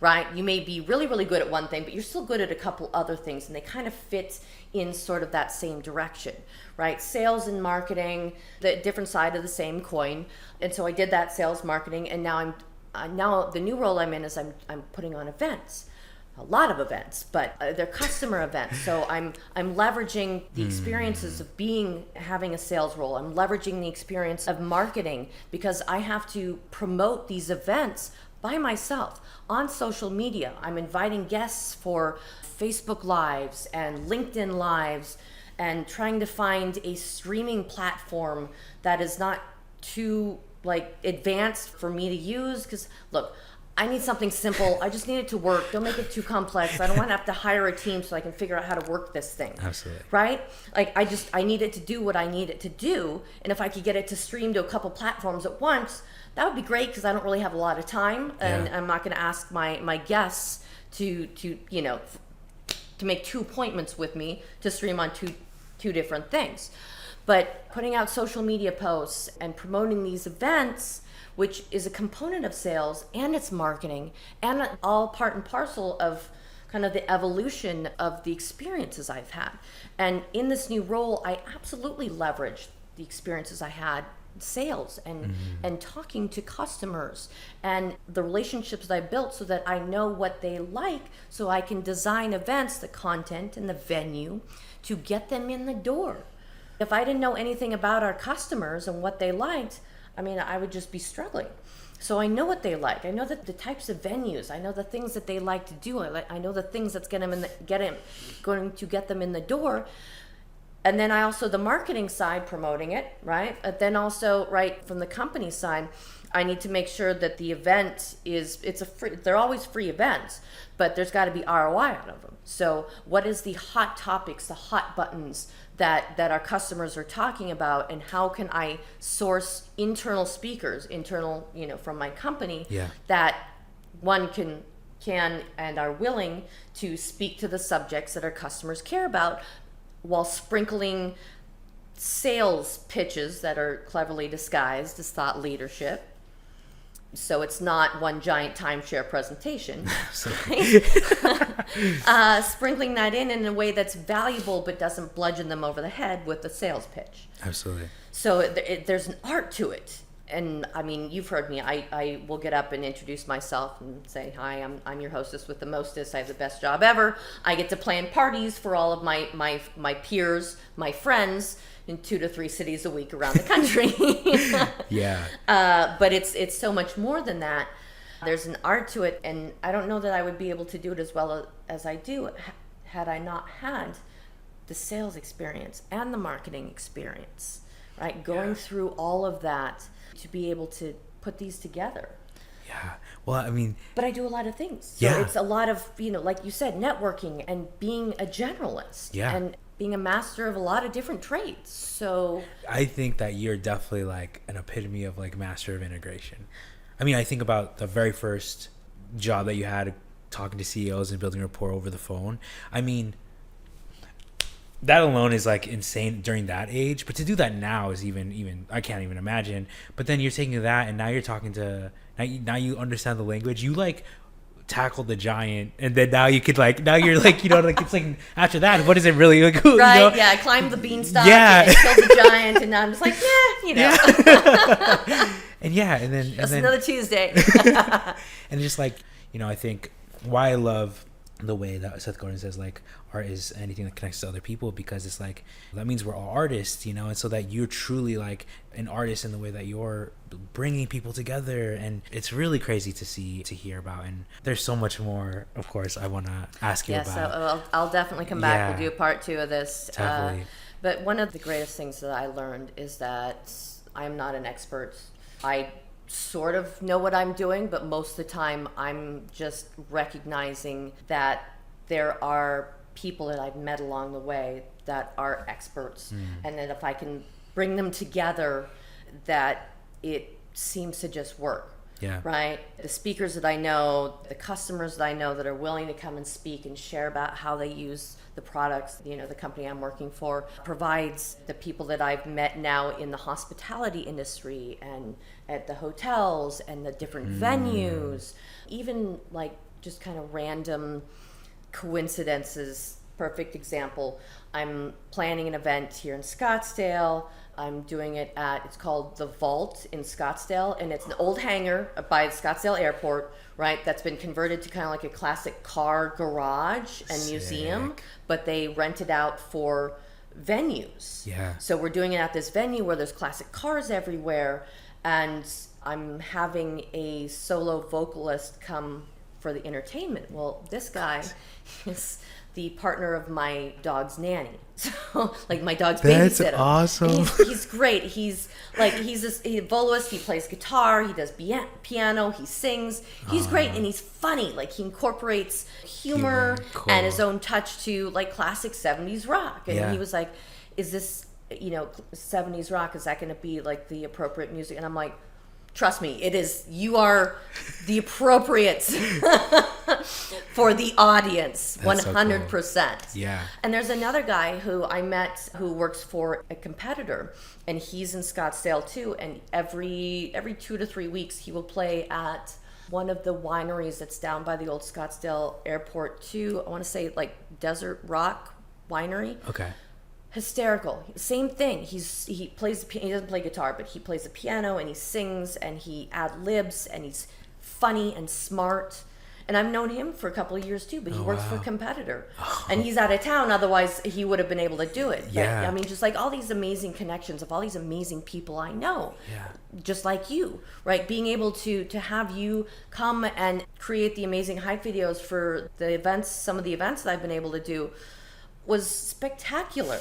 Speaker 1: right? You may be really, really good at one thing, but you're still good at a couple other things, and they kind of fit in sort of that same direction, right? Sales and marketing, the different side of the same coin. And so I did that sales marketing, and now now the new role I'm in is I'm putting on events. A lot of events, but they're customer events. So I'm leveraging the experiences of having a sales role. I'm leveraging the experience of marketing because I have to promote these events by myself on social media. I'm inviting guests for Facebook Lives and LinkedIn Lives and trying to find a streaming platform that is not too advanced for me to use. Because look, I need something simple. I just need it to work. Don't make it too complex. I don't want to have to hire a team so I can figure out how to work this thing.
Speaker 2: Absolutely.
Speaker 1: Right? I need it to do what I need it to do. And if I could get it to stream to a couple platforms at once, that would be great because I don't really have a lot of time. And I'm not going to ask my guests to make 2 appointments with me to stream on two different things. But putting out social media posts and promoting these events, which is a component of sales and it's marketing and all part and parcel of kind of the evolution of the experiences I've had. And in this new role, I absolutely leverage the experiences I had in sales and talking to customers and the relationships that I built so that I know what they like so I can design events, the content and the venue to get them in the door. If I didn't know anything about our customers and what they liked, I would just be struggling. So I know what they like. I know that the types of venues. I know the things that they like to do. I know the things that's going to get them in the door. And then I also the marketing side, promoting it, right? But then also, right from the company side, I need to make sure that the event they're always free events, but there's got to be ROI out of them. So what is the hot topics, the hot buttons that our customers are talking about, and how can I source internal speakers, from my company that one can and are willing to speak to the subjects that our customers care about, while sprinkling sales pitches that are cleverly disguised as thought leadership. So it's not one giant timeshare presentation. Sprinkling that in a way that's valuable but doesn't bludgeon them over the head with the sales pitch.
Speaker 2: Absolutely.
Speaker 1: So there's an art to it. And you've heard me. I will get up and introduce myself and say, hi, I'm your hostess with the mostest. I have the best job ever. I get to plan parties for all of my peers, my friends, in 2 to 3 cities a week around the country. But it's so much more than that. There's an art to it, and I don't know that I would be able to do it as well as I do had I not had the sales experience and the marketing experience, right? Going through all of that to be able to put these together.
Speaker 2: Yeah. Well,
Speaker 1: but I do a lot of things. So it's a lot of, like you said, networking and being a generalist.
Speaker 2: Yeah.
Speaker 1: And being a master of a lot of different trades. So
Speaker 2: I think that you're definitely like an epitome of like master of integration. I think about the very first job that you had, talking to CEOs and building rapport over the phone. That alone is like insane during that age, but to do that now is even I can't even imagine. But then you're taking that and now you're talking to now you understand the language. You like tackle the giant, and then now you're like it's like after that, what is it really like?
Speaker 1: Right? I climbed the beanstalk. And killed the giant, and now I'm just like,
Speaker 2: and then
Speaker 1: just another Tuesday.
Speaker 2: And just like I think why I love the way that Seth Godin says like art is anything that connects to other people, because it's like that means we're all artists, and so that you're truly like an artist in the way that you're bringing people together, and it's really crazy to hear about. And there's so much more, of course, I want to ask you about.
Speaker 1: So I'll definitely come back. We'll do a part 2 of this.
Speaker 2: Definitely.
Speaker 1: But one of the greatest things that I learned is that I'm not an expert. I sort of know what I'm doing, but most of the time I'm just recognizing that there are people that I've met along the way that are experts, and that if I can bring them together, that it seems to just work.
Speaker 2: Yeah.
Speaker 1: Right? The speakers that I know, the customers that I know that are willing to come and speak and share about how they use the products, the company I'm working for provides. The people that I've met now in the hospitality industry and at the hotels and the different venues, even like just kind of random coincidences. Perfect example. I'm planning an event here in Scottsdale. I'm doing it it's called The Vault in Scottsdale, and it's an old hangar by the Scottsdale Airport, right? That's been converted to kind of like a classic car garage and museum, but they rent it out for venues.
Speaker 2: Yeah.
Speaker 1: So we're doing it at this venue where there's classic cars everywhere, and I'm having a solo vocalist come for the entertainment. Well, this guy is the partner of my dog's nanny. So, like, my dog's babysitter.
Speaker 2: That's awesome.
Speaker 1: And he's great. He's a vocalist. He plays guitar. He does piano. He sings. He's great, and he's funny. Like, he incorporates humor
Speaker 2: cool.
Speaker 1: and his own touch to, like, classic 70s rock. And he was like, is this, 70s rock, is that going to be, like, the appropriate music? And I'm like, trust me, it is. You are the appropriate for the audience, 100%.
Speaker 2: So cool. Yeah.
Speaker 1: And there's another guy who I met who works for a competitor, and he's in Scottsdale too. And every 2 to 3 weeks, he will play at one of the wineries that's down by the old Scottsdale Airport too. I want to say like Desert Rock Winery.
Speaker 2: Okay.
Speaker 1: Hysterical. Same thing. He doesn't play guitar, but he plays the piano and he sings and he ad-libs and he's funny and smart. And I've known him for a couple of years too, but he works for a competitor. And he's out of town, otherwise he would have been able to do it. But,
Speaker 2: Yeah.
Speaker 1: I mean, just like all these amazing connections of all these amazing people I know.
Speaker 2: Yeah.
Speaker 1: Just like you, right? Being able to have you come and create the amazing hype videos for the events, some of the events that I've been able to do was spectacular.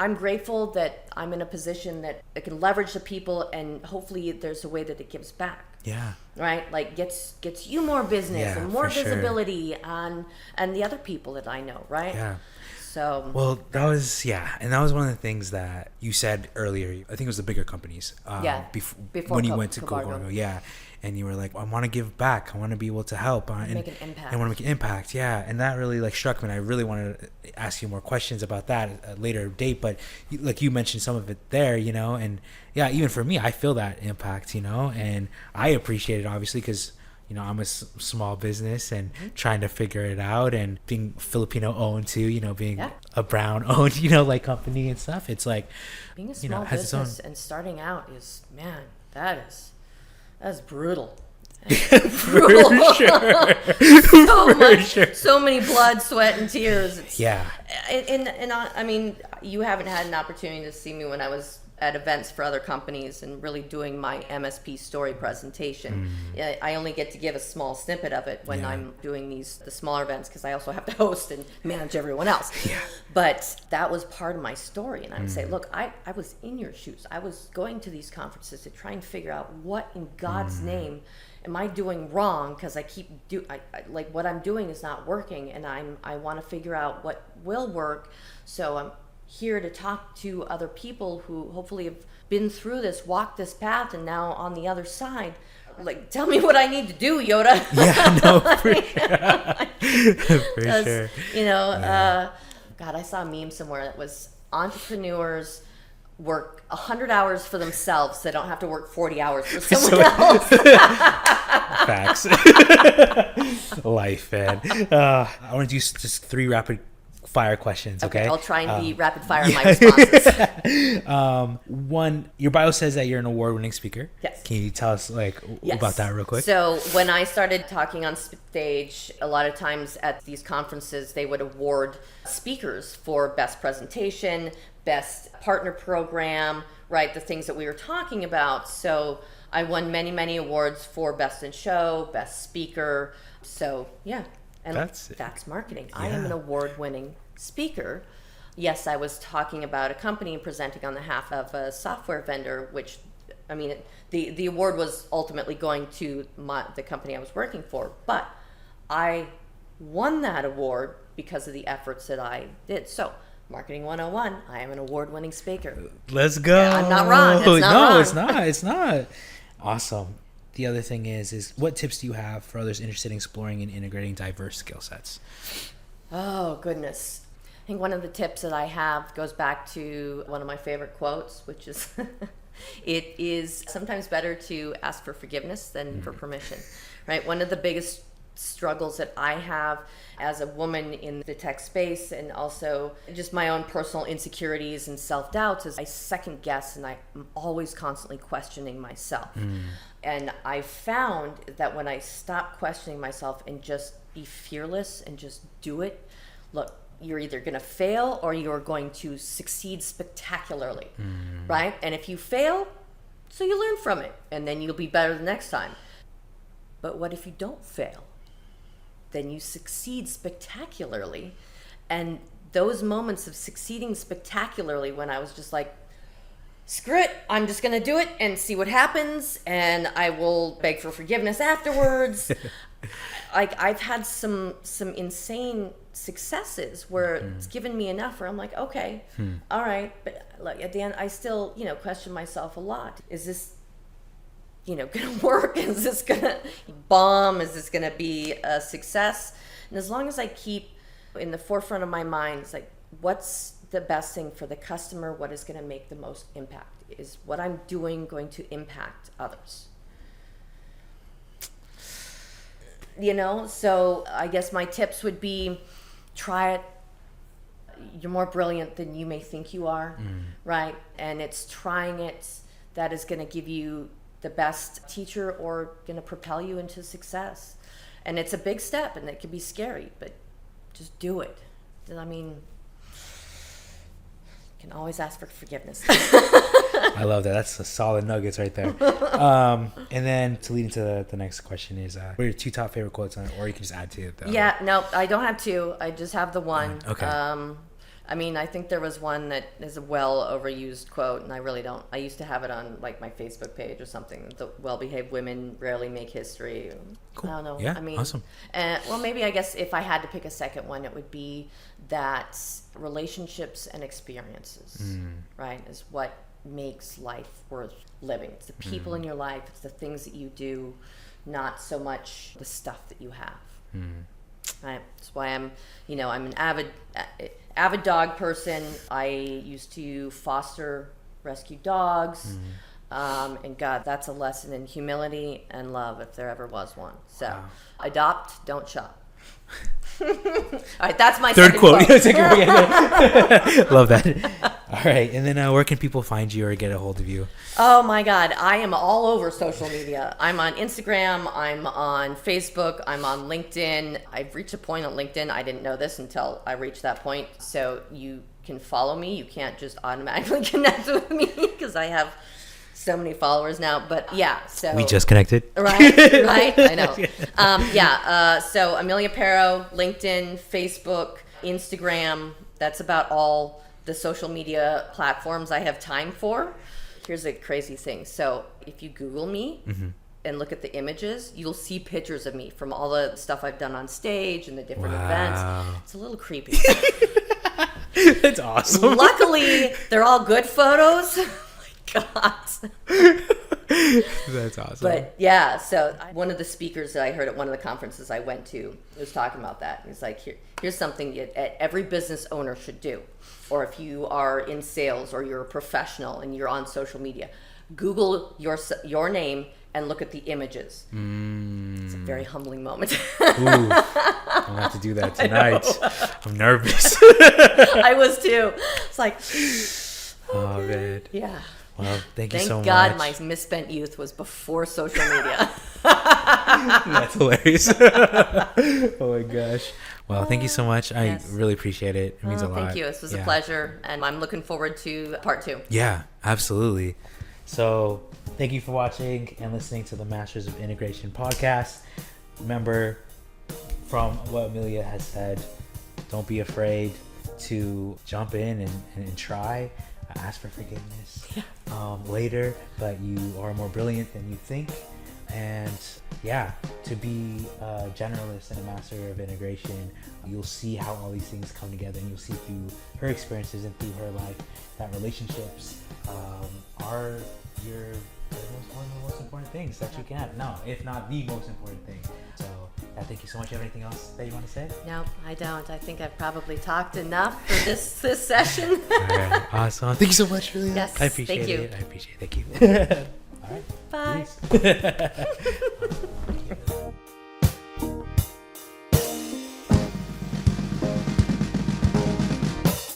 Speaker 1: I'm grateful that I'm in a position that I can leverage the people, and hopefully there's a way that it gives back.
Speaker 2: Yeah.
Speaker 1: Right? Like gets you more business and more visibility and the other people that I know, right?
Speaker 2: Yeah.
Speaker 1: So
Speaker 2: well, that was and that was one of the things that you said earlier. I think it was the bigger companies. Before when you went to Covargo. Yeah. And you were like, I want to give back. I want to be able to help. And
Speaker 1: make an impact.
Speaker 2: I want to make an impact. Yeah. And that really like struck me. And I really wanted to ask you more questions about that at a later date. But like you mentioned some of it there, and yeah, even for me, I feel that impact, and I appreciate it obviously because, I'm a small business and trying to figure it out, and being Filipino owned too, being a brown owned, like company and stuff. It's like
Speaker 1: being a small business and starting out is, man, that's brutal. Brutal.
Speaker 2: For sure.
Speaker 1: So many blood, sweat, and tears.
Speaker 2: Yeah.
Speaker 1: And I mean, you haven't had an opportunity to see me when I was at events for other companies and really doing my MSP story presentation. I only get to give a small snippet of it when I'm doing the smaller events, because I also have to host and manage everyone else.
Speaker 2: Yeah.
Speaker 1: But that was part of my story, and I would say, look, I was in your shoes. I was going to these conferences to try and figure out what in God's name am I doing wrong, because I like what I'm doing is not working, and I want to figure out what will work. So I'm here to talk to other people who hopefully have been through this, walked this path, and now on the other side. Like, tell me what I need to do, Yoda.
Speaker 2: Yeah, no, for sure. For sure.
Speaker 1: God, I saw a meme somewhere that was entrepreneurs work 100 hours for themselves so they don't have to work 40 hours for someone else.
Speaker 2: Facts. Life, man. I want to do just 3 rapid fire questions, okay?
Speaker 1: I'll try and be rapid fire in my responses.
Speaker 2: One, your bio says that you're an award-winning speaker.
Speaker 1: Yes.
Speaker 2: Can you tell us about that real quick?
Speaker 1: So when I started talking on stage, a lot of times at these conferences, they would award speakers for best presentation, best partner program, right? The things that we were talking about. So I won many, many awards for best in show, best speaker. So yeah. And that's marketing. Yeah. I am an award-winning speaker. Yes, I was talking about a company and presenting on behalf of a software vendor, which, I mean, the award was ultimately going to the company I was working for. But I won that award because of the efforts that I did. So, Marketing 101, I am an award-winning speaker.
Speaker 2: Let's go.
Speaker 1: Yeah, I'm not wrong. It's not wrong.
Speaker 2: It's not. Awesome. the other thing is what tips do you have for others interested in exploring and integrating diverse skill sets?
Speaker 1: Oh, goodness. I think one of the tips that I have goes back to one of my favorite quotes, which is, it is sometimes better to ask for forgiveness than for permission, right? One of the biggest struggles that I have as a woman in the tech space, and also just my own personal insecurities and self-doubts, is I second guess and I'm always constantly questioning myself. And I found that when I stop questioning myself and just be fearless and just do it, look, you're either going to fail or you're going to succeed spectacularly, right? And if you fail, so you learn from it and then you'll be better the next time. But what if you don't fail? Then you succeed spectacularly. And those moments of succeeding spectacularly, when I was just like, screw it, I'm just going to do it and see what happens, and I will beg for forgiveness afterwards. Like, I've had some insane successes where it's given me enough where I'm like, okay, all right. But like, at the end, I still, question myself a lot. Is this, gonna work? Is this gonna bomb? Is this gonna be a success? And as long as I keep in the forefront of my mind, it's like, what's the best thing for the customer? What is gonna make the most impact? Is what I'm doing going to impact others? So I guess my tips would be, try it. You're more brilliant than you may think you are, right? And it's trying it that is gonna give you the best teacher or going to propel you into success. And it's a big step and it can be scary, but just do it. I mean, you can always ask for forgiveness.
Speaker 2: I love that. That's a solid nuggets right there. And then to lead into the next question is, what are your 2 top favorite quotes on it? Or you can just add to it.
Speaker 1: Yeah, no, I don't have 2. I just have the one.
Speaker 2: Okay.
Speaker 1: I think there was one that is a well overused quote, and I really don't. I used to have it on like my Facebook page or something. The well-behaved women rarely make history.
Speaker 2: Cool.
Speaker 1: I don't know.
Speaker 2: Yeah, awesome.
Speaker 1: Well, maybe I guess if I had to pick a second one, it would be that relationships and experiences, right, is what makes life worth living. It's the people in your life. It's the things that you do, not so much the stuff that you have. Right. That's why I'm an avid dog person. I used to foster rescue dogs. And God, that's a lesson in humility and love if there ever was one. So adopt, don't shop. All right, that's my
Speaker 2: third
Speaker 1: second
Speaker 2: quote.
Speaker 1: quote.
Speaker 2: Love that. All right, and then where can people find you or get a hold of you?
Speaker 1: Oh my God, I am all over social media. I'm on Instagram, I'm on Facebook, I'm on LinkedIn. I've reached a point on LinkedIn. I didn't know this until I reached that point. So you can follow me. You can't just automatically connect with me because I have so many followers now. But yeah, so
Speaker 2: we just connected.
Speaker 1: Right, I know. So Amelia Paro, LinkedIn, Facebook, Instagram. That's about all the social media platforms I have time for. Here's a crazy thing. So if you Google me and look at the images, you'll see pictures of me from all the stuff I've done on stage and the different events. It's a little creepy.
Speaker 2: That's awesome.
Speaker 1: Luckily, they're all good photos. Oh my God.
Speaker 2: That's awesome.
Speaker 1: But yeah, so one of the speakers that I heard at one of the conferences I went to was talking about that. He's like, here's something every business owner should do. Or if you are in sales or you're a professional and you're on social media, Google your name and look at the images. It's a very humbling moment.
Speaker 2: Ooh, I'm gonna have to do that tonight. I'm nervous.
Speaker 1: I was too. It's like,
Speaker 2: oh man.
Speaker 1: Yeah.
Speaker 2: Well, thank you so much.
Speaker 1: Thank God my misspent youth was before social media.
Speaker 2: That's hilarious. Oh my gosh. Well, thank you so much. I really appreciate it. It means a lot.
Speaker 1: Thank you. This was a pleasure. And I'm looking forward to part 2.
Speaker 2: Yeah, absolutely. So thank you for watching and listening to the Masters of Integration podcast. Remember, from what Amelia has said, don't be afraid to jump in and try. Ask for forgiveness later, but you are more brilliant than you think. And to be a generalist and a master of integration, you'll see how all these things come together, and you'll see through her experiences and through her life that relationships are your one of the most important things that you can. No, if not the most important thing. So, yeah, thank you so much. You have anything else that you want to say?
Speaker 1: No, I don't. I think I've probably talked enough for this session.
Speaker 2: All right, awesome. Thank you so much, Julia.
Speaker 1: Yes,
Speaker 2: I appreciate
Speaker 1: thank you.
Speaker 2: it. I appreciate it. Thank you. All right.
Speaker 1: Bye.
Speaker 2: Peace.